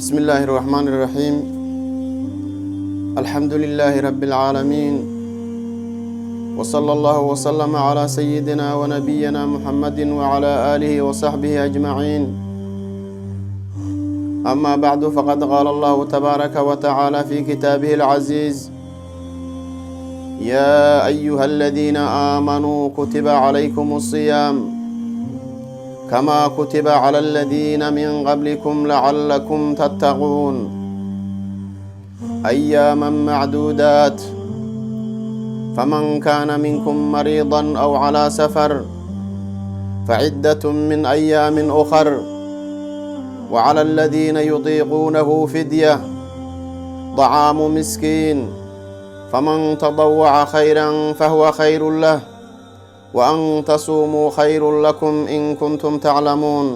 بسم الله الرحمن الرحيم. الحمد لله رب العالمين، وصلى الله وسلم على سيدنا ونبينا محمد وعلى آله وصحبه أجمعين. أما بعد، فقد قال الله تبارك وتعالى في كتابه العزيز: يا أيها الذين آمنوا كتب عليكم الصيام كما كتب على الذين من قبلكم لعلكم تتقون أياما معدودات، فمن كان منكم مريضا أو على سفر فعدة من أيام أخر، وعلى الذين يطيقونه فدية طعام مسكين، فمن تطوع خيرا فهو خير له، وأن تصوموا خير لكم إن كنتم تعلمون.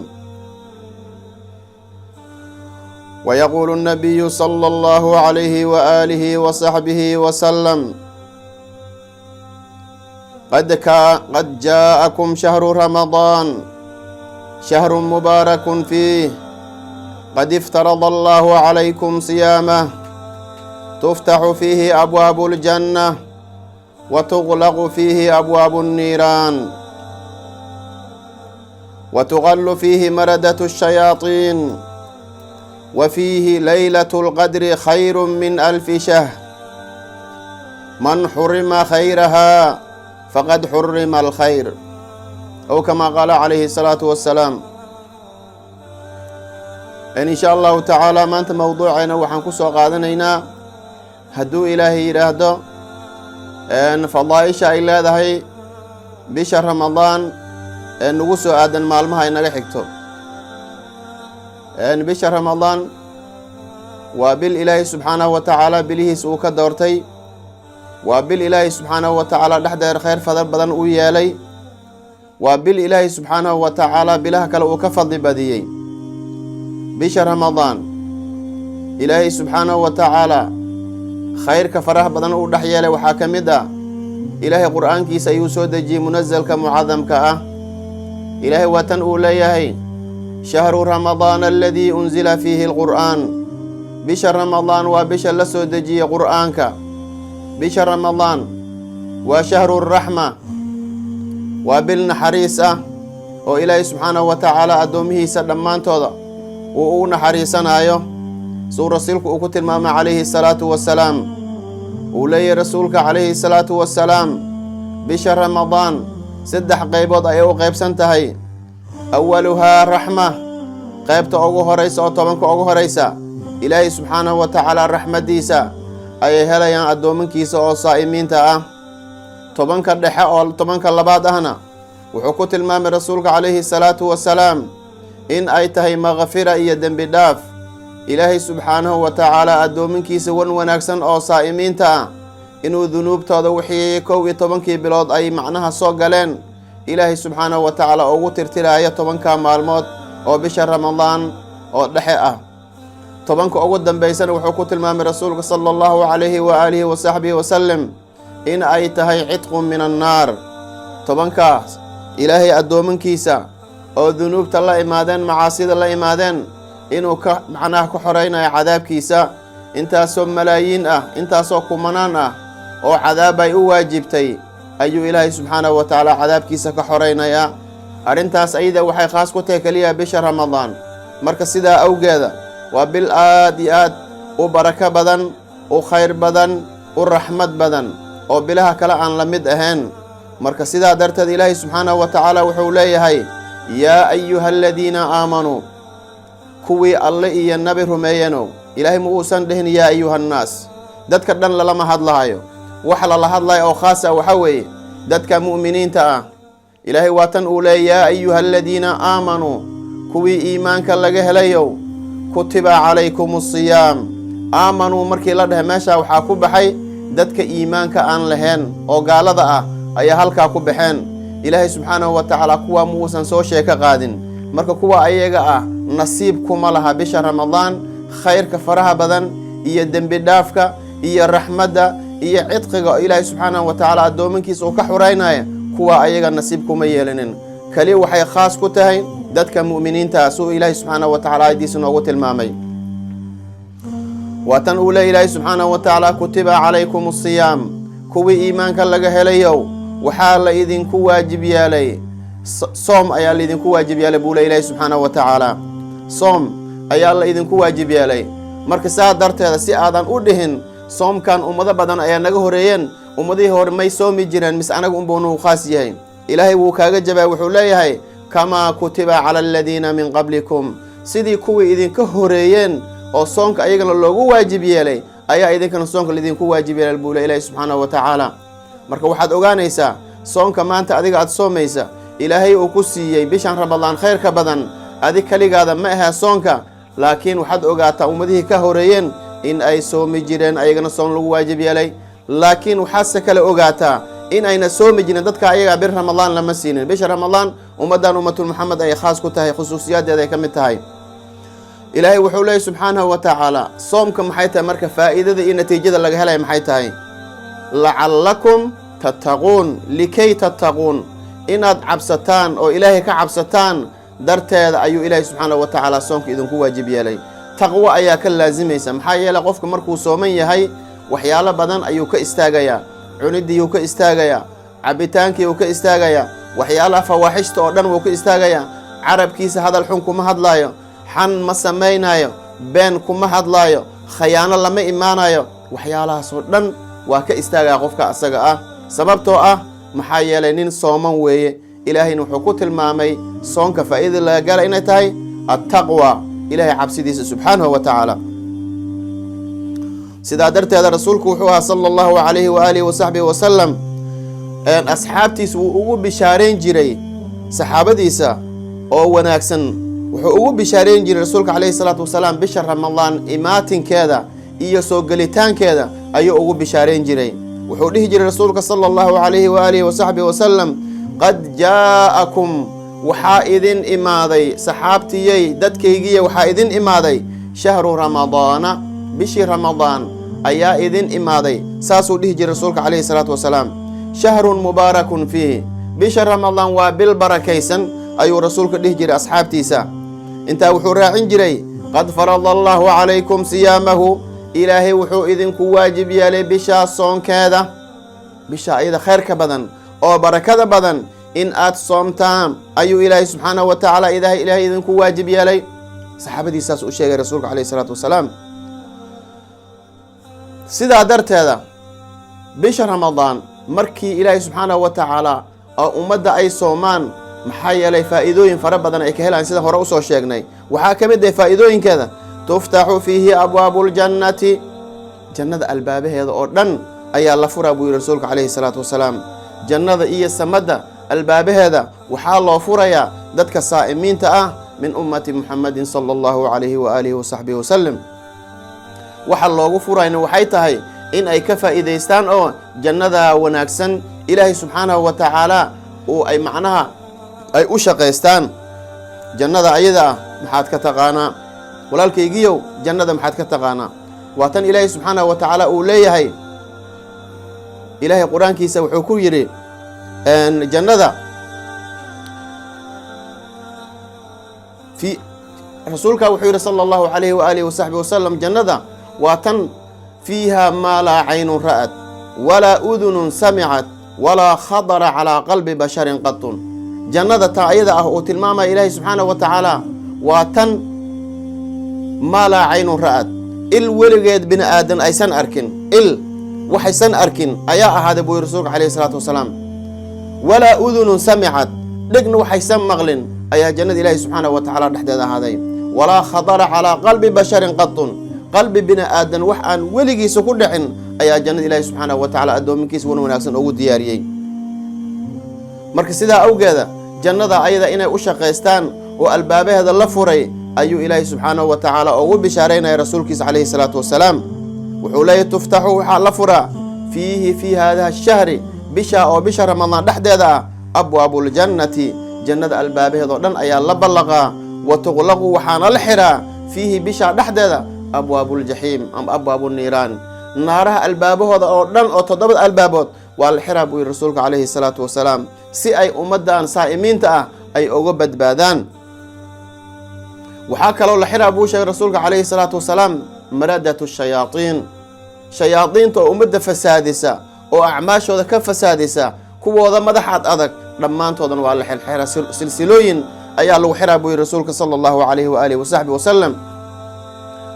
ويقول النبي صلى الله عليه وآله وصحبه وسلم: قد جاءكم شهر رمضان، شهر مبارك فيه، قد افترض الله عليكم صيامه، تفتح فيه أبواب الجنة وتغلق فيه أبواب النيران، وتغل فيه مردة الشياطين، وفيه ليلة القدر خير من 1000 شهر، من حرم خيرها فقد حرم الخير، أو كما قال عليه الصلاة والسلام. إن شاء الله تعالى ما أنت موضوعنا وحنكسو قادنينا هدو إلهي يراهدو fadaaisha ay leedahay bisha ramadaan nagu soo aadan maalmaha inaga xigto. bisha ramadaan waa bil ilaahay subxaanahu wa tacaala bilihiis uu ka doortay, waa bil ilaahay subxaanahu wa tacaala dhexdeeda khayr fadar badan uu yeelay, waa bil ilaahay subxaanahu wa tacaala bilaha kale uu ka fadli badiyey. bisha ramadaan ilaahay subxaanahu wa tacaala khayrka faraha badan uu dhex yeelay waxaa ka mid ah ilaahay qur'aankiisa ayuu soo dejiyey munazalka mucadamka ah. ilaahay waa tan uu leeyahay: shahru ramadaana aladii unzila fiihi alqur'aan. bisha ramadaan waa bisha la soo dejiyey qur'aanka. bisha ramadaan waa shahru raxma, waa bil naxariis ah oo ilaahay subxaanahu wa tacaala addoomihiisa dhammaantooda uu u naxariisanaayo. suu rasuulku uu ku tilmaamay calayhi salaatu wasalaam, uu leeyahay rasuulka calayhi salaatu wasalaam: bisha ramadaan 3 qaybood ayay u qaybsan tahay. awaluhaa raxma, qaybta ugu horaysa oo 10ka ugu horaysa ilaahay subxaanahu wa tacaala raxmadiisa ayay helayaan addoomankiisa oo saa'imiinta ah. 10ka dhexe oo 10ka labaad ahna wuxuu ku tilmaamay rasuulka calayhi salaatu wasalaam in ay tahay makfira iyo dembi dhaaf. ilaahay subxaanahu wa tacaala addoominkiisa wan wanaagsan oo saa'imiinta ah inuu dunuubtooda wixii 11kii bilood ay macnaha soo galeen ilaahay subxaanahu wa tacaala ugu tirtiraayo 10ka maalmood oo bisha ramadaan oo dhexe ah. 10ka ugu dambaysana wuxuu ku tilmaamay rasuulka sala allahu calayhi wa aalihi wa saxbihi wasalam in ay tahay cidqun min annaar. 10kaas ilaahay addoominkiisa oo dunuubta la imaadeen, macaasida la imaadeen, inuu ka macnaha ku xoreynayo cadaabkiisa. intaasoo malaayiin ah, intaasoo kumanaan ah oo cadaab ay u waajibtay ayuu ilaahay subxaanahu wa tacaala cadaabkiisa ka xoreynayaa. arrintaas ayada waxay khaas ku tahay keliya bisha ramadaan. marka sidaa awgeeda waa bil aad iyo aad u barako badan, u khayr badan, u raxmad badan oo bilaha kale aan la mid ahayn. marka sidaa darteed ilaahay subxaanahu wa tacaala wuxuu leeyahay: yaa ayuha aladiina aamanuu, kuwii alle iyo nabi rumeeyanow. ilaahay ma uusan dhihin yaa ayuhannaas, dadka dhan lalama hadlahayo. wax lala hadlayo oo khaas ah waxaa weeye dadka mu'miniinta ah. ilaahay waa tan uu leeyahy: yaa ayuha aladiina aamanuu, kuwii iimaanka laga helayow, kutiba calaykum asiyaam. aamanuu markii la dhahay meeshaa waxaa ku baxay dadka iimaanka aan lahayn oo gaalada ah ayaa halkaa ku baxeen. ilaahay subxaanahu wa tacaala kuwaa ma uusan soo sheeka qaadin. marka kuwa ayaga ah nasiib kuma laha bisha ramadaan khayrka faraha badan iyo dembi dhaafka iyo raxmadda iyo cidqiga ilaahay subxaanahu wa tacaala addoomankiisa uu ka xureynaya. kuwa ayaga nasiib kuma yeelanin, kali waxay khaas ku tahay dadka mu'miniinta suu ilaahay subxaanahu wa tacaala aydiisa noogu tilmaamay. واتن أولى إلهي سبحانه وتعالى كتب عليكم الصيام كوي إيمانك لغا هليو وحال إذن كو واجب يالي صوم أيال إذن كو واجب يالي بولى إلهي سبحانه وتعالى صوم أيال إذن كو واجب يالي مركزها درت هذا سي آدان أودهن صوم كان أمضى بدن أيال نغو هريين أمضي هور مي صومي جيران مس أنا أمبونو خاص يهي إلهي وكاغا جبا وحوليهي كما كتب على الذين من قبلكم سيدي كوي إذن كهوريين oo soonka ayagana loogu waajib yeelay ayaa idinkana soonka idinku waajib yeelay buula Ilaahay subhanahu wa ta'ala marka waxaad ogaanaysaa soonka maanta adiga aad soomaysa Ilaahay uu ku siiyay bishan Ramadaan khayr ka badan adig kaligaada ma aha soonka laakiin waxaad ogaataa ummadihii ka horeeyeen in ay soomi jireen ayagana soon lagu waajib yeelay laakiin waxaad kale ogaataa in ayna soomi jireen dadka ayaga bir Ramadaan lama siinin bisha Ramadaan ummadan ummatul Muhammad ay khaas ku tahay khusuusiyadeeda ay kamid tahay إلهي وحوله سبحانه وتعالى صومك محيطة مركة فائدة إن نتيجة لغا هلاي محيطة لعلكم تتقون لكي تتقون إن عبستان أو إلهي كعبستان درت أيو إلهي سبحانه وتعالى صومك إذن كو واجب يلي تقوى أياك اللازمي سمحايا لغفك مركو صومي هاي وحيالا بدن أيو كإستاغيا عندي يو كإستاغيا عبتانك يو كإستاغيا وحيالا فواحشت أردن وكو إستاغيا عرب كيس هذا الحنكم هدلايا حن ما سمينايو بين كما هدلايو خيانة لما إيمانايو وحيالها صدن وكا استاغا قفكا أساقا سببتو محايا لنين صومان ويه إلهي نحكو تلمامي صونك فإذا الله قال إنا تاي التقوى إلهي عبسي ديس سبحانه وتعالى سيدا درت هذا رسولك وحوها صلى الله عليه وآله وصحبه وسلم أن أصحابتي سوء بشارين جري صحابة ديسا أو وناكسن wuxuu ugu bishaareen jiray rasuulka kaleey salaatu wasalaam bisha Ramadaan imaatinkeeda iyo soo galitaankeeda ayuu ugu bishaareen jiray wuxuu dhihi jiray rasuulka sallallahu alayhi wa alihi wa sahbihi wasallam qad jaakum waxa idin imaaday saxaabtiyay dadkaygiya waxa idin imaaday shahru ramadaana bishi Ramadaan ayaa idin imaaday saasuu dhihi jiray rasuulka kaleey salaatu wasalaam shahrun mubaarakun fihi bisha Ramadaan waa bil barakaysan ayuu rasuulka dhihi jiray asxaabtiisa انت وحو راعين جري قد فرض الله عليكم صيامه إلهي وحو إذن كواجب يالي بشا صون كذا بشا إذا خير كبدن أو بركة بدن إن آت صوم تام أيو إلهي سبحانه وتعالى إلهي إذن كواجب يالي صحابة دي ساس أشياء رسولك عليه الصلاة والسلام سيدا درت هذا بشا رمضان مركي إلهي سبحانه وتعالى أو أمد أي صومان maxaa yeelay faa'iidooyin fara badan ay ka helaan sida hore u soo sheegnay waxa kamid ah faa'iidooyinkeeda tuftahu fihi abwaabul jannati jannada albaabaheeda oo dhan ayaa la furaa buu rasuulka kaleey salaatu wasalaam jannada iyo samada albaabaheeda waxa loo furayaa dadka saa'imiinta ah min ummati muhammadin sallallahu alayhi wa alihi wa sahbihi wasallam waxa loogu furayna waxay tahay in ay ka faa'iideystaan oo jannada wanaagsan ilaahay subhanahu wa ta'ala oo ay macnaha ay u shaqeystaan jannada ayada maxaad ka taqaana walaalkaygiyow jannada maxaad ka taqaana waa tan ilaahay subhanahu wa ta'ala uu leeyahay ilaahay quraankiisa wuxuu ku yiri jannada fi rasuulka wuxuu yiri sallallahu alayhi wa alihi wa sahbihi wasallam jannada waa tan fiha ma la aynun ra'at wala udhunun sami'at wala khadara ala qalbi basharin qattun jannada taayada ah oo tilmaamay ilaahay subhanahu wa ta'ala waa tan ma la aynun ra'at il weligeed bin aadan aysan arkin il waxaysan arkin ayaa ahaaday buu rasuulka kaleey salaatu wasalaam wala udhunun sami'at dhigna waxaysan maqlin ayaa jannada ilaahay subhanahu wa ta'ala dhaxdeeda ahaaday wala khadara ala qalbi basharin qattun qalbi bin aadan wax aan weligiisa ku dhicin ayaa jannada ilaahay subhanahu wa ta'ala adoominkiisa wanaagsan ugu diyaariyay marka sida awgeeda jannada ayada inay u shaqeystaan oo albaabaheeda la furay ayuu ilaahay subhanahu wa ta'ala ugu bishaareynay rasuulkiisa kaleey salaatu wasalaam wuxuu leeyahay tuftahu waxa la furaa fihi fi hada ash-shahr bisha oo bisha Ramadaan dhaxdeeda abwaabul jannati jannada albaabaheeda dhan ayaa la ballaqaa wa tuqlaqu waxaana la xiraa fihi bisha dhaxdeeda abwaabul jahim am abwaabun niiraan naaraha albaabahooda oo dhan oo 7 albaabood waa la xiraa buu rasuulka kaleey salaatu wasalaam si ay ummadan saa'imiinta ah ay uga badbaadaan waxa kale oo la xiraa buu sheegay rasuulka kaleey salaatu wasalaam مردة الشياطين شياطين تو أمد فسادسة أو أعماش وذا كفسادسة كوا ذا مدحات أذك لما أنتوا ذا والله الحيرة سلسلوين أيا لو حرابوا رسولك صلى الله عليه وآله وصحبه وسلم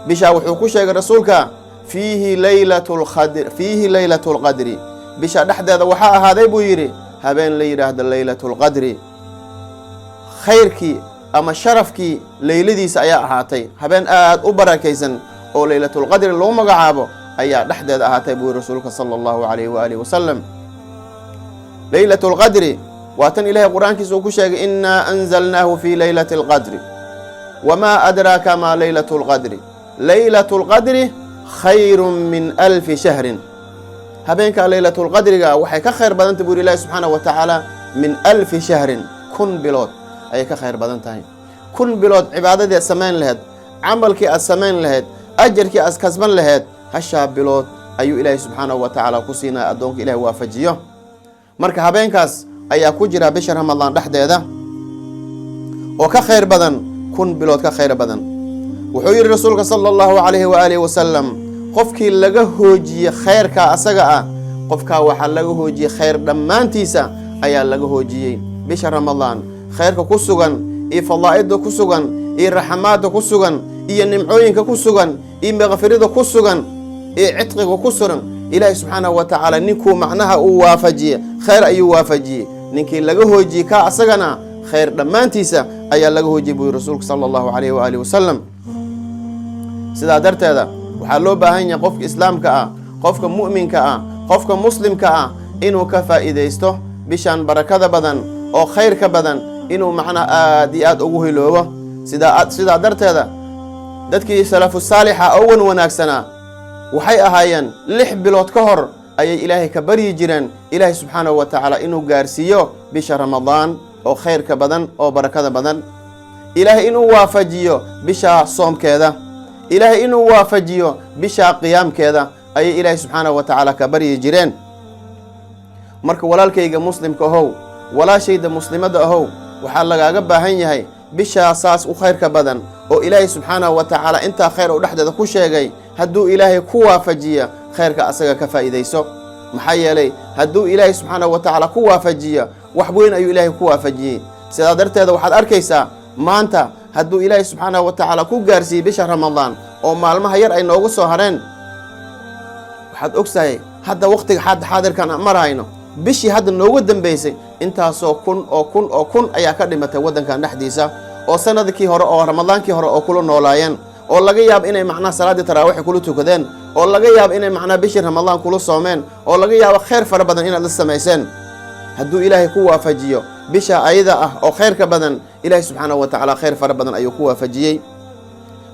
بشا وحوكوش يا رسولك فيه ليلة القدر بشا دحد هذا وحاء هذا يبويري هبين ليلة القدر خيرك أما شرفك ليلدي سأيا هاتي هبين آد أبركيسن أو ليلة القدر اللي هم قعابه أيا دحد هذا هاتي بوي رسولك صلى الله عليه وآله وسلم ليلة القدر واتن إليه قرآن كيسوكوش إنا أنزلناه في ليلة القدر وما أدراك ما ليلة القدر ليلة القدر خير من 1000 شهر هبينك ليلة القدر وحي كخير بدن تبوري الله سبحانه وتعالى من 1000 شهر كن بلود أي كخير بدن تاين كن بلود عبادة السمان لهد عملك السمان لهد أجرك أسكسبان لهد هالشاب بلود أيو إله سبحانه وتعالى قصينا أدونك إله وافجيه مرك هبينكاس أي كجرا بشر رمضان دحد هذا وكخير بدن كن بلود كخير بدن وحير رسولك صلى الله عليه وآله وسلم قفك لجهوجي خير كأسجأ قفك وحل لجهوجي خير دمانتيسا أي لجهوجي بشر رمضان خير كسجن إيه فضائد كسجن إيه رحمات كسجن إيه النمعين كسجن إيه مغفرة كسجن إيه عتق كسرن إلهي سبحانه وتعالى نكو معناها وافجي خير أي وافجي نكي لجهوجي كأسجنا خير دمانتيسا أي لجهوجي بو رسولك صلى الله عليه وآله وسلم sidaa darteeda waxaa loo baahan yahay qofka islaamka ah qofka mu'minka ah qofka muslimka ah inuu ka faa'iideysto bishan barakada badan oo khayrka badan inuu macna aad iyo aad ugu hiloobo sidaa darteeda dadkii salafu saalixa oo wanaagsanaa waxay ahaayeen 6 bilood ka hor ayay ilaahay ka bari jireen ilaahay subxaanahu wa ta'ala inuu gaarsiiyo bisha ramadaan oo khayrka badan oo barakada badan ilaahay inuu waafajiyo bisha soomkeeda إلهي إنه وافجيو بشا قيام كذا أي إلهي سبحانه وتعالى كبري جيرين مرك ولا الكيجا مسلم كهو ولا شيء ده مسلمة ده هو وحال لقى جبه هاي بشا أساس وخير كبدن أو إلهي سبحانه وتعالى أنت خير ولحد ده كل شيء جاي هدو إلهي كوا فجية خير كأسجى كفائدة يسوع محيا لي هدو إلهي سبحانه وتعالى كوا فجية وحبوين أي إلهي كوا فجية سيادرت هذا وحد أركيسا ما أنت هدو إلهي سبحانه وتعالى كو جارسي بشهر رمضان أو معلمها ير أي نوجو سهرين وحد أكسي هذا وقت حد حاضر كان أمرهينه بشي هذا نوجو دنبيسي أنت سو كن أي كلمة ودن كان حديثة أو سنة ذكي هراء أو رمضان كي هراء أو كله نولاين أو لقي ياب إني معنا صلاة تراويح كله تكذن أو لقي ياب إني معنا بشهر رمضان كله صومين أو لقي ياب خير فربنا إن لسه ميسن هدو إلهي كوا فجيو بشا أيضا أو خير كبدن إلهي سبحانه وتعالى خير فربنا أيو كوا فجيي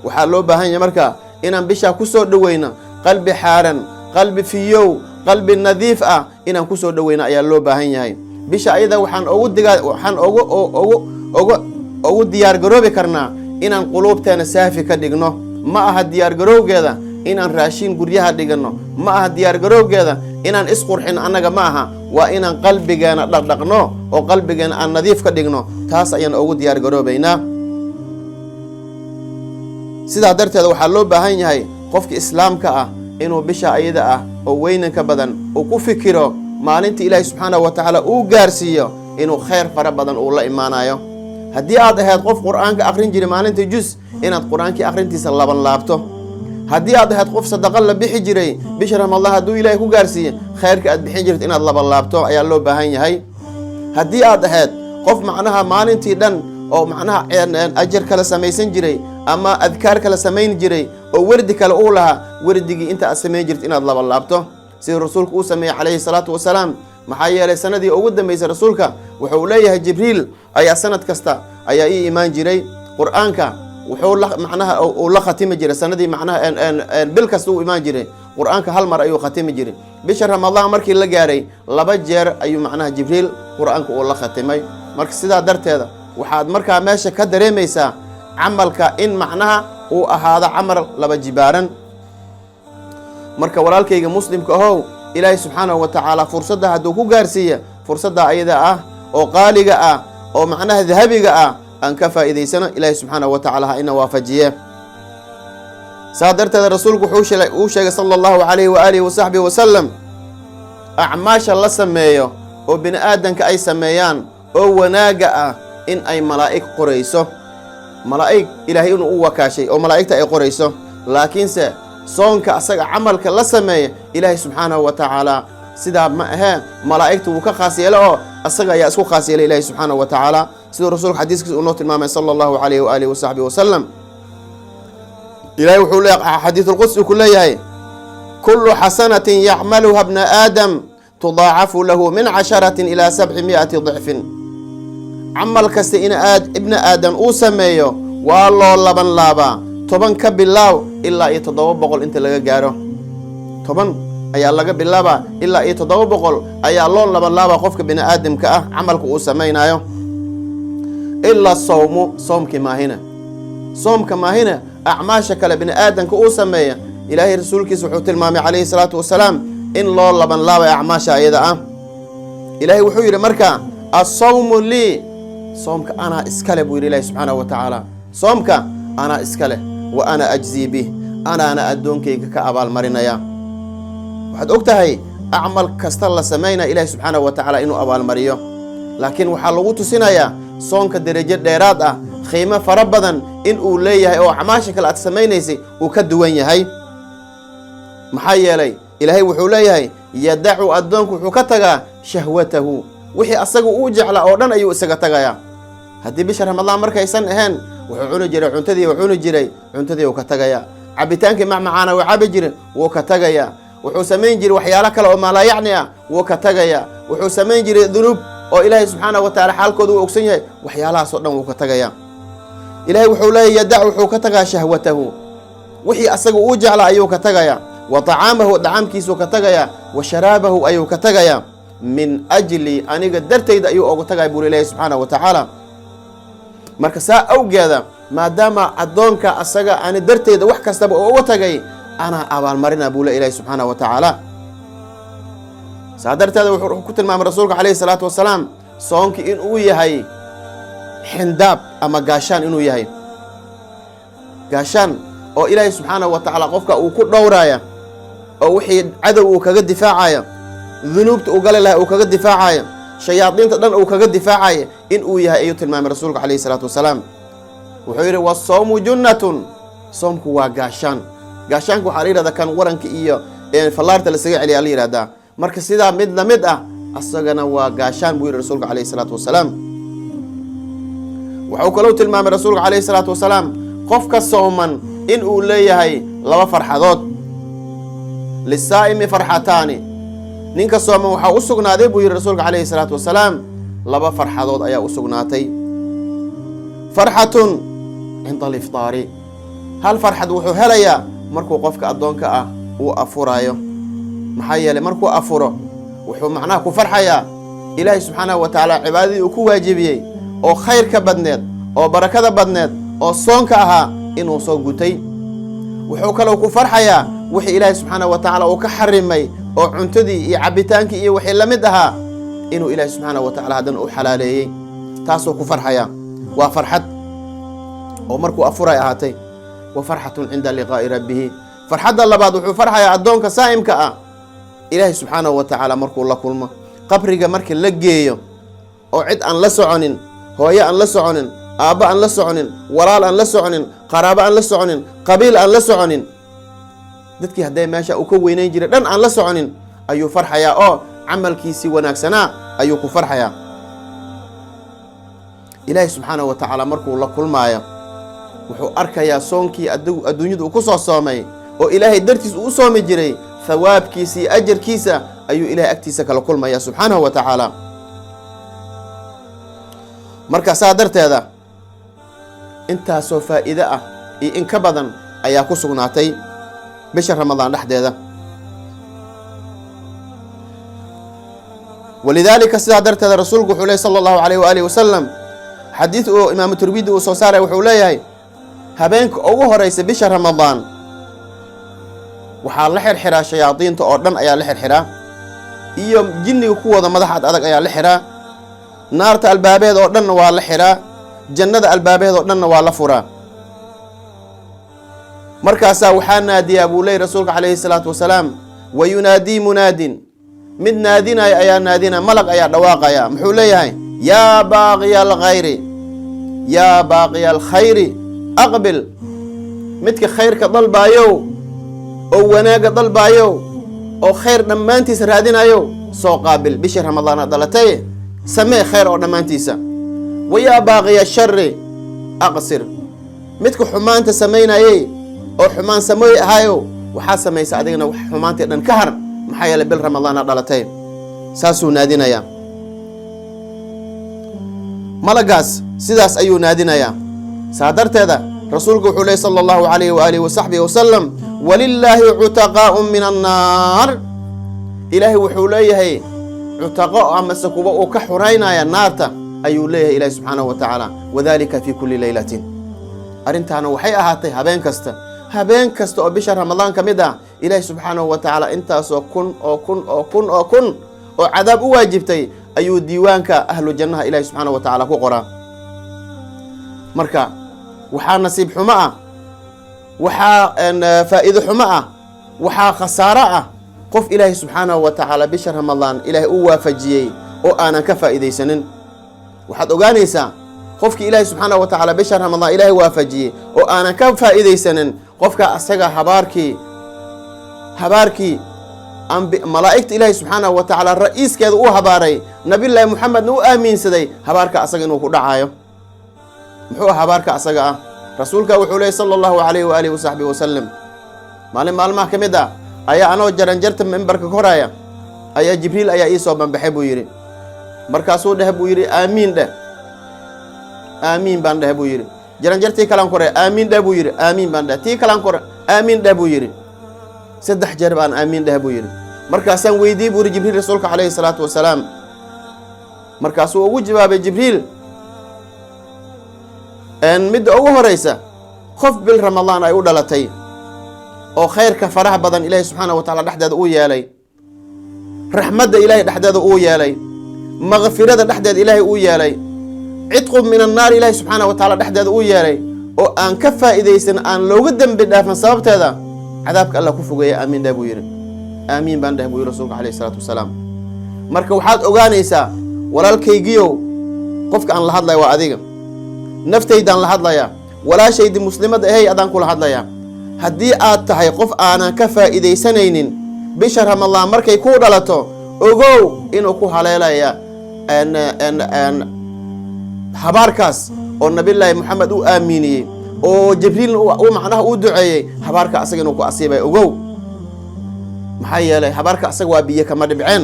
وحالو بهاي مركا إن بشا كسر دوينا قلبي حارن قلبي فيو قلبي نظيف إن كسر دوينا أيالو بهاي هاي بشا أيضا وحن أود دجا وحن أود ديار جروبي كرنا إن قلوب تنا سافي كدجنو ما أحد ديار جروب كذا إن راشين قريها دجنو ما أحد ديار جروب كذا إن إسقور حين أنا جماعة وإن قلبي جانا دقنو أو قلبي جانا النظيف كدجنو تاس أين أود ديار جروبينا سيدا درت هذا وحلو بهاي هاي قفك إسلام كأ إنه بشا أيدا أو وين كبدن أو كفكره ما أنت إلهي سبحانه وتعالى أو جارسيه إنه خير فربدن أو الله إيمانا يو هدي هذا هاد قف قرآن كأخرين جري ما أنت جزء إن القرآن كأخرين تسلب لابته هدي هذا هاد قف صدق الله بحجري بشرهم الله هدو إلهي كو جارسيه خير كأد بحجرة إن الله لابته أي الله بهاي هاي هدي هذا هاد قف معناها ما أنت دن أو معناها أجر كلا سميسن جري أما أذكار كلا سمين جري أو ورد كلا أولها وردي أنت أسمي جرت إن الله لابته سير رسولك أسمي عليه الصلاة والسلام محيا لسنة دي أود ما يصير رسولك وحوليها جبريل أي سنة كستا أي إيمان جري قرآنك وحول معناها أو لا ختم جري سنة دي معناها أن بالكسو إيمان جري قرآنك هالمر أيو ختم جري بشر رمضان مركي لا جاري لبجر أيو معناها جبريل قرآنك ولا ختمي مرك سيدا درت هذا وحاد مركا ماشي كدري ميسا عملك إن معناها وهذا عمل لبجبارا مركا ولالكيga muslimka ahow ilaahay subxaanahu wa ta'ala fursada haduu ku gaarsiiyo fursada ayada oo qaaliga oo macnaha dahabiga aan ka faa'iideysano ilaahay subxaanahu wa ta'ala ina waafajiye سادرت هذا الرسول وحوش صلى الله عليه وآله وصحبه وسلم أعماش الله سميه وبن آدم كأي سميان أو وناجأ إن أي ملائك قريسه ملائك إلهي أو كاشي أو ملائكة أي قريسه لكن صون كأسق عمل كلا سميه إلهي سبحانه وتعالى سيدا ما ها ملائكته وكخاسية له أسق يأسو خاسية إلهي سبحانه وتعالى سيد الرسول حديث كنوت الإمام صلى الله عليه وآله وصحبه وسلم إلهي وحول حديث القدس كلها كل حسنة يعملها ابن آدم تضاعف له من 10 إلى 700 ضعف عمل كستئن ابن آدم أوسميه والله لبن لابا طبعا كبلاو إلا يتضوب بقول أنت لقى جاره طبعا أي الله كبلابا إلا يتضوب بقول أي الله لبن لابا خوفك ابن آدم كأه عملك أوسمينا يو إلا الصوم صوم كما هنا صوم كما هنا أعماشك لابن آدم كأوسميه إلهي رسولك سبحانه المامي عليه الصلاة والسلام إن الله لبن لابا أعماشا أيضا إلهي وحير مركا الصوم لي صومك أنا إسكالب إلهي سبحانه وتعالى صومك أنا إسكاله وأنا أجزي به أنا أدونك كأبال مرينيا waxaad ogtahay acmal kasta la sameeyna Ilaahay subhanahu wa ta'ala inuu abaal mariyo laakiin waxa lagu tusinayaa soonka darajo dheeraad ah qiimo fara badan in uu leeyahay oo acmaasha kale aad sameeynaysi uu ka duwan yahay maxaa yeelay Ilaahay wuxuu leeyahay yad'u adoonku wuxuu ka tagaa shahwatahu wixii asagu uu jeclaa oo dhan ayuu isaga tagayaa hadii bisha ramadaan markaysan ahayn wuxuu cuni jiray cuntadii uu ka tagayaa cabitaankii macmacaana uu cabi jiray wuu ka tagayaa wuxuu sameyn jiray waxyaalo kale oo maala yacni ah wuu ka tagayaa wuxuu sameyn jiray dhunub oo Ilaahay subhanahu wa ta'ala xaalkooda uu ogsan yahay waxyaalahaas oo dhan wuu ka tagayaa Ilaahay wuxuu leeyahay yad'u wuxuu ka tagaa shahwatahu wixii asagu uu jeclaa ayuu ka tagayaa wa ta'amahu da'amkiisu ka tagayaa wa sharabahu ayuu ka tagayaa min ajli aniga dartayda ayuu ugu tagay buu Ilaahay subhanahu wa ta'ala marka saa awgeeda maadaama adoonka asaga aan dartayda wax kastaba ugu tagay أنا أبال مرنا بولا إلهي سبحانه وتعالى سادرت هذا وحكوت المام رسولك عليه الصلاة والسلام صونك إن هي حنداب أما قاشان إنه يهي قاشان أو إلهي سبحانه وتعالى قفك وكل دورايا أو وحيد عدو وكقد دفاعايا ذنوب وقال لها وكقد دفاعايا شياطين تدن وكقد دفاعايا إن هي أيوت المام رسولك عليه الصلاة والسلام وحير والصوم جنة صومك وقاشان gaashaanku xariirada kan waranka iyo fallaarta la saga celiya yiraahdaa marka sida mid la mid ah asagana waa gaashaan buu rasuulka kaleey salaatu wasalaam wuxuu kaloo tilmaamay rasuulka kaleey salaatu wasalaam qofka sooman in uu leeyahay laba farxadood lisaa'imi farxataani ninka sooman waxa uu sugnaaday buu rasuulka kaleey salaatu wasalaam laba farxadood ayaa u sugnaatay farxatun inda al-iftaari hal farxad wuxuu helayaa markuu qofka adoonka ah uu afurayo maxaa yeelay markuu afuro wuxuu macnaha ku farxayaa Ilaahay subhanahu wa ta'ala cibaadadii uu ku waajibiyay oo khayr ka badneed oo barakada badneed oo soonka ahaa inuu soo gutay wuxuu kaloo ku farxayaa wixii Ilaahay subhanahu wa ta'ala uu ka xarimay oo cuntadii iyo cabitaankii iyo wixii la mid ahaa inuu Ilaahay subhanahu wa ta'ala hadan u xalaaleeyay taasoo ku farxaya waa farxad oo markuu afuray ahaatay وفرحة عند لقاء ربه فرحة الله بعد وفرحة يا أدونك سائمك إلهي سبحانه وتعالى مركو الله كلمة قبرك مرك لجيه أو عد أن لسعنن هويا أن لسعنن آباء أن لسعنن ورال أن لسعنن قرابة أن لسعنن قبيل أن لسعنن دتك هداي ماشى وكوين يجري دن أن لسعنن أيو فرحة يا عمل كيسي وناكسنا أيو كفرحة يا إلهي سبحانه وتعالى مركو الله كلمة wuxuu arkayaa soonkii adduunyadu ku soo soomay oo Ilaahay dartiis uu soomi jiray thawaabkiisa ajirkiisa ayuu Ilaahay agtiisa kala kulmaya subhanahu wa ta'ala marka saadarteeda inta soo faa'iido ah iyo in ka badan ayaa ku sugnaatay bisha Ramadaan dhaxdeeda ولذلك سادرتها رسولك صلى الله عليه وآله وسلم حديث إمام الترمذي وصوصاره وحوليه habeenka ugu horeysa bisha Ramadaan waxa la xirxiraa shayaadiinta oo dhan ayaa la xirxiraa iyo jinniga kuwada madaxad adag ayaa la xiraa naarta albaabeed oo dhan waa la xiraa jannada albaabeed oo dhan waa la furaa markaasaa waxaa naadiyaa buu leey rasuulka calayhi salaatu wasalaam wayunaadii munaadin mid naadinaya ayaa naadina malag ayaa dhawaaqaya muxuu leeyahay yaa baaqiya alkhayri yaa baaqiya alkhayri aqbil midka khayrka dalbaayow oo wanaagga dalbaayow oo khayr dhammaantiisa raadinayo soo qaabil bishii ramadaana dhalatay samee khayr oo dhammaantiisa wayaa baaqiya shari aqsir midka xumaanta samaynayay oo xumaan samooy ahaayo waxaa samaysa adigna wax xumaantii dhan ka har maxaa yeelay bil ramadaana dhalatay saasuu naadinayaa malagaas sidaas ayuu naadinayaa saa darteeda rasuulku wuxuu leey sala allahu calayhi waaalihi wasaxbihi wasalam walilaahi cutaqaa'u min annaar ilaahay wuxuu leeyahay cutaqo amase kuwa uu ka xuraynaya naarta ayuu leeyahay ilaahi subxaanahu wa tacaala wadalika fi kulli laylatin arrintaana waxay ahaatay habeen kasta oo bisha ramadaan ka mid ah ilaahi subxaanahu wa tacaala intaasoo kun oo cadaab u waajibtay ayuu diiwaanka ahlu jannaha ilaahi subxaanahu wa tacaala ku qoraa marka waxaa nasiib xumo ah waxaa faa'iido xumo ah waxaa khasaaro ah qof ilaahi subxaanahu wa tacaala bisha ramadaan ilaahay u waafajiyey oo aanan ka faa'iidaysanin waxaad ogaanaysaa qofkii ilaahi subxaanahu wa tacaala bisha ramadaan ilaahay waafajiyey oo aanan ka faa'iidaysanin qofka asaga habaarkii malaa'igta ilaahi subxaanahu wa tacaala ra'iiskeeda u habaaray nabillaahi muxamedna u aaminsaday habaarka asaga inuu ku dhacayo muxuu ah habaarka asaga ah rasuulka wuxuu leeyay sala allahu calayhi waaalihi wasaxbihi wasalam maalin maalmaha ka mid ah ayaa anoo jaranjarta mimbarka koraya ayaa jibriil ayaa ii soo banbaxay buu yidhi markaasuu dheh buu yidhi aamiin dheh aamiin baan dheh buu yidhi jaranjartii kalaan kore aamiin dheh buu yidhi aamiin baan dheh tii kalaan kore aamiin dheh buu yidhi 3 jeer baan aamiin dheh buu yidhi markaasaan weydii buu yidhi jibriil rasuulka calayhi salaatu wasalaam markaasuu ugu jawaabay jibriil midda ugu horeysa qof bil ramadaan ay u dhalatay oo khayrka faraha badan ilaahi subxaanahu wa tacaala dhexdeeda uu yeelay raxmadda ilaahay dhexdeeda uu yeelay makfirada dhexdeeda ilaahay uu yeelay cidqu min annaar ilaahi subxaanahu wa tacaala dhexdeeda uu yeelay oo aan ka faa'iidaysan aan looga dembi dhaafan sababteeda cadaabka allah ku fogeeya aamiin dheh buu yidhi aamiin baan dheh buu yidhi rasuulka calayhi salaatu wasalaam marka waxaad ogaanaysaa walaalkaygiyow qofka aan la hadlaya waa adiga naftaydaan la hadlayaa walaashaydii muslimadda ahay adaan kula hadlayaa haddii aad tahay qof aanan ka faa'iidaysanaynin bisha ramadaan markay kuu dhalato ogow inuu ku haleelaya habaarkaas oo nabillaahi moxamed u aaminiyey oo jibriilna macnaha uu duceeyey habaarka asaga inuu ku asiibay ogow maxaa yeelay habaarka asaga waa biyo kama dhibceen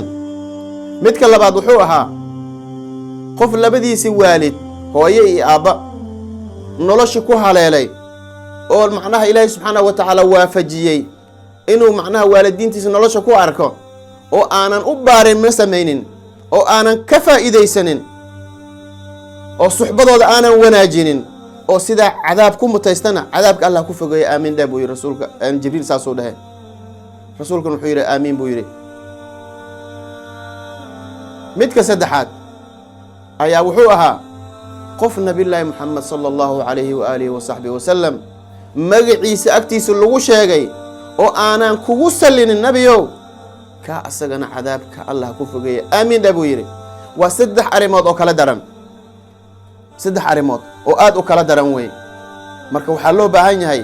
midka labaad wuxuu ahaa qof labadiisi waalid hooye iyo aabba nolosha ku haleelay oo macnaha ilaahi subxaanahu wa tacaala waafajiyey inuu macnaha waalidiintiisa nolosha ku arko oo aanan u baarin ma samaynin oo aanan ka faa'iidaysanin oo suxbadooda aanan wanaajinin oo sidaa cadaab ku mutaystana cadaabka allah ku fogeeya aamiin dheh buu yidhi rasuulka jibriil saasuu dhahay rasuulkan wuxuu yidhi aamiin buu yidhi midka saddexaad ayaa wuxuu ahaa qof nabillaahi moxamed sala allahu calayhi waaalihi wasaxbihi wasalam magaciisa agtiisa lagu sheegay oo aanan kugu sallinin nebiyow kaa asagana cadaabka allah ku fogeeya aamiin dheh buu yidhi waa 3 arrimood oo kala daran 3 arrimood oo aad u kala daran wey marka waxaa loo baahan yahay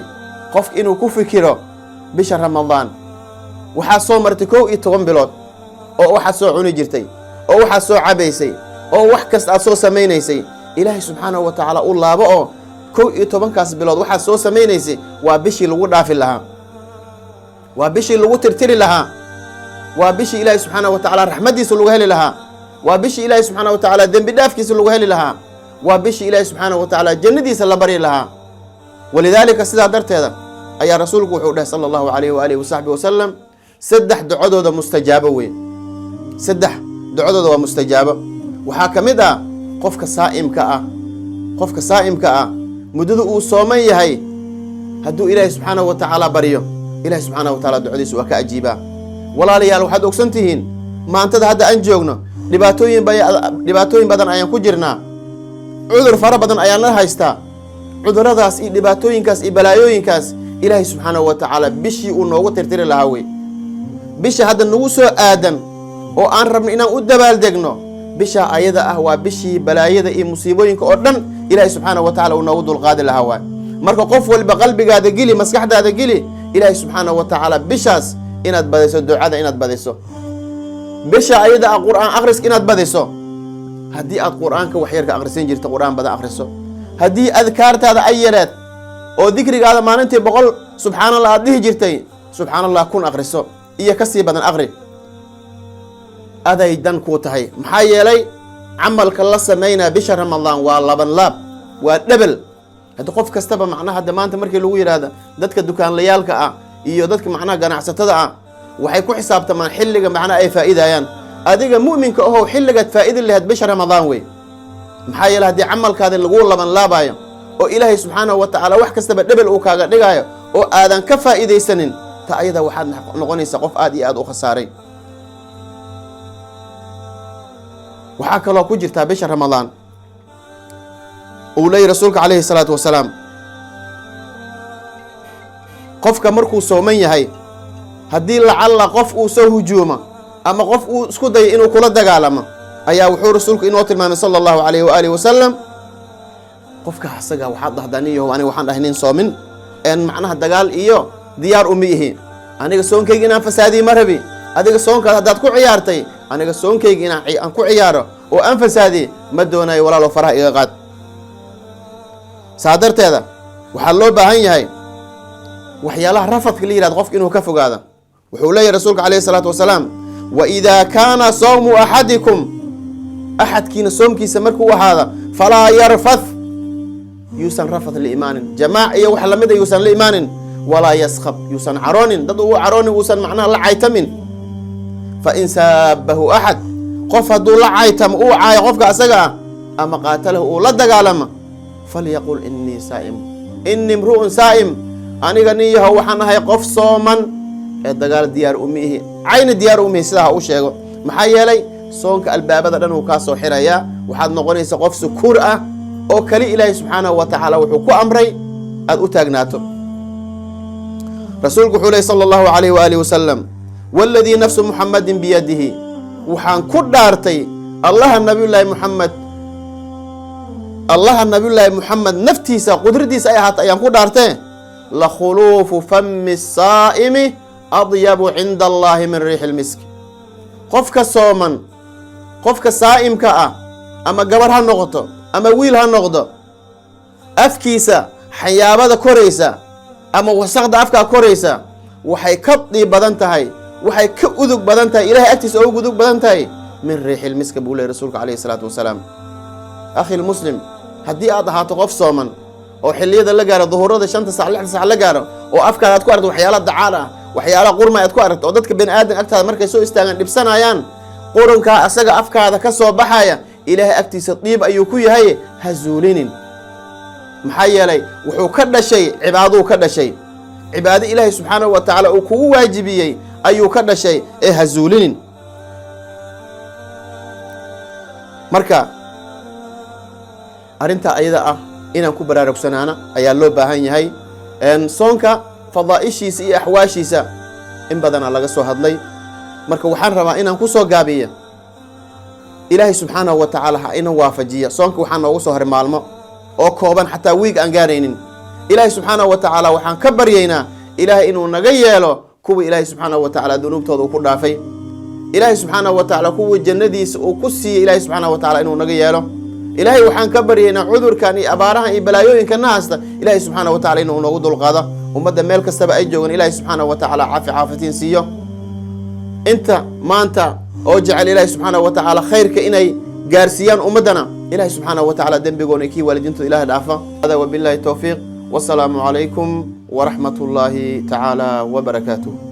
qofka inuu ku fikiro bisha ramadaan waxaa soo martay 11 bilood oo waxaad soo cuni jirtay oo waxaad soo cabaysay oo wax kasta aad soo samaynaysay ilaahay subxaanahu wa tacaala u laabo oo 11kaas bilood waxaad soo samaynaysay waa bishii lagu dhaafi lahaa waa bishii lagu tirtiri lahaa waa bishii ilaahay subxaanahu wa tacaala raxmaddiisa lagu heli lahaa waa bishii ilaahay subxaanahu wa tacaala dembi dhaafkiisa lagu heli lahaa waa bishii ilaahay subxaanahu wa tacaala jannadiisa la bari lahaa walidaalika sidaa darteeda ayaa rasuulku wuxuu dhahay sala allahu calayhi waaalihi wasaxbihi wasalam 3 ducadooda mustajaabo weyn 3 ducadooda waa mustajaabo waxaa ka mid ah qofka saa'imka ah muddada uu sooman yahay hadduu ilaahay subxaanahu wa tacaala baryo ilaahay subxaanahu wa tacaala ducadiisa waa ka ajiibaa walaalayaal waxaad ogsan tihiin maantada hadda aan joogno dhibaatooyin badan ayaan ku jirnaa cudur fara badan ayaan la haystaa cuduradaas iyo dhibaatooyinkaas iyo balaayooyinkaas ilaahay subxaanahu wa tacaala bishii uu noogu tirtiri lahaa wey. bisha hadda nagu soo aadan oo aan rabno inaan u dabaaldegno bisha ayada ah waa bishii balaayada iyo musiibooyinka oo dhan ilaahay subxaanahu wa tacaala uu noogu dulqaadi lahaa waay. marka qof walba qalbigaada geli, maskaxdaada geli ilaahay subxaanahu wa tacaala bishaas inaad badiso, ducada inaad badiso, bisha ayada ah qur'aan akhriska inaad badiso. haddii aad qur'aanka waxyarka akhrisan jirta qur'aan badan akhriso, haddii adkaartaada ay yareed oo dikrigaada maalintii 100 subxaanallah aad dhihi jirtay, subxaanallah 1 akhriso iyo ka sii badan akhri, aday dan kuu tahay. maxaa yeelay camalka la samaynaa bisha ramadaan waa laban laab, waa dhebel. hadda qof kastaba macnaha hadda maanta markii lagu yidhaahda dadka dukaanlayaalka ah iyo dadka macnaha ganacsatada ah waxay ku xisaabtamaan xilliga macnaha ay faa'iidayaan. adiga mu'minka ahow xilligaad faa'idi lahayd bisha ramadaan wey. maxaa yeelay haddii camalkaadi lagu laban laabayo oo ilaahay subxaanahu wa tacaala wax kastaba dhebel uu kaaga dhigayo oo aadan ka faa'iidaysanin, ta ayada waxaad noqonaysaa qof aad iyo aad u khasaaray. waxaa kaloo ku jirtaa bisha ramadaan uu leeyahy rasuulka calayhi salaatu wasalaam, qofka markuu sooman yahay haddii lacalla qof uu soo hujuumo ama qof uu isku dayo inuu kula dagaalamo, ayaa wuxuu rasuulku inoo tilmaamay sala allahu calayhi waalihi wasalam, qofka asaga waxaad dhahdaa nin yahow aniga waxaan dhahay nin soomin een macnaha dagaal iyo diyaar uma ihi, aniga soonkayga inaan fasaadiyi ma rabi. adiga soonkaad haddaad ku ciyaartay, aniga soonkayga inaan ku ciyaaro oo aan fasaadiye ma doonayo, walaalow faraha iga qaad. saa darteeda waxaa loo baahan yahay waxyaalaha rafadka la yihahdo qofka inuu ka fogaado. wuxuu leeyahy rasuulka calayhi salaatu wasalaam, wa idaa kaana sawmu axadikum, axadkiina soomkiisa markuu ahaada, falaa yarfath, yuusan rafad la imaanin, jamaac iyo wax lamida yuusan la imaanin, walaa yaskhab, yuusan caroonin, dad uu caroonin, uusan macnaha la caytamin. fa in saabahu axad, qof hadduu la caytamo uu caayo qofka asaga ah ama qaatalahu uu la dagaalama, falyaqul innii saa'im, innii imru'un saa'im, aniga nin yahow waxaan ahay qof sooman ee dagaal diyaar uma ihi, cayna diyaar uma ihi, sidaa ha u sheego. maxaa yeelay soonka albaabada dhan uu kaa soo xirayaa, waxaad noqonaysa qof sukuur ah oo kali ilaahay subxaanahu wa tacaala wuxuu ku amray aad u taagnaato. rasuulku wuxuu lehy sala allahu calayhi waalihi wasalam, waaladii nafsu muxammadin biyadihi, waxaan ku dhaartay allaha nabiyullaahi muxamed naftiisa qudradiisa ay ahaata ayaan ku dhaartee, la khuluufu fami saa'imi adyabu cinda allahi min riixi lmiski. qofka sooman, qofka saa'imka ah ama gabar ha noqoto ama wiil ha noqdo, afkiisa xayaabada koraysa ama wasaqda afkaa koraysa waxay ka diib badan tahay, waxay ka udug badan tahay, ilahay agtiisa ugu udug badan tahay min riixi lmiska buu lehy rasuulka calayhi salaatu wasalaam. akhi lmuslim, haddii aad ahaato qof sooman oo xilliyada la gaaro duhurada 5 saac 6 saac la gaaro oo afkaada aad ku aragto waxyaala dacaal ah, waxyaala qurma aad ku aragto oo dadka bani aadan agtaada markay soo istaagaan dhibsanayaan, qurunkaa asaga afkaada ka soo baxaya ilaahay agtiisa diib ayuu ku yahay, ha zuulinin. maxaa yeelay wuxuu ka dhashay cibaaduu ka dhashay, cibaado ilaahay subxaanahu wa tacaala uu kugu waajibiyey ayuu ka dhashay, ee ha zuulinin. marka arrintaa ayada ah inaan ku baraarugsanaana ayaa loo baahan yahay. soonka fadaa'ishiisa iyo axwaashiisa in badanaa laga soo hadlay, marka waxaan rabaa inaan ku soo gaabiya, ilaahay subxaanahu wa tacaala ha ina waafajiya. soonka waxaa noogu soo haray maalmo oo kooban, xataa wiig aan gaaraynin. ilaahay subxaanahu wa tacaala waxaan ka baryaynaa ilaahay inuu naga yeelo kuwa ilaahay subxaanahu wa tacaala dunuubtooda uu ku dhaafay, ilaahay subxaanahu wa tacaala kuwa jannadiisa uu ku siiyey ilaahay subxaanahu wa tacaala inuu naga yeelo. ilaahay waxaan ka baryaynaa cudurkan iyo abaarahan iyo balaayooyinkan na haysta ilaahay subxaanahu wa tacaala inuu noogu dulqaado, ummadda meel kastaba ay joogaan ilaahay subxaanahu wa tacaala caafitiin siiyo. inta maanta oo jecel ilaahay subxaanahu wa tacaala khayrka inay gaarsiiyaan ummaddana ilaahay subxaanahu wa tacaala dembigoona kii waalidiintooda ilaah dhaafa. hada wabillahi towfiiq, wasalaamu calaykum waraxmat ullaahi tacaala wabarakaatuh.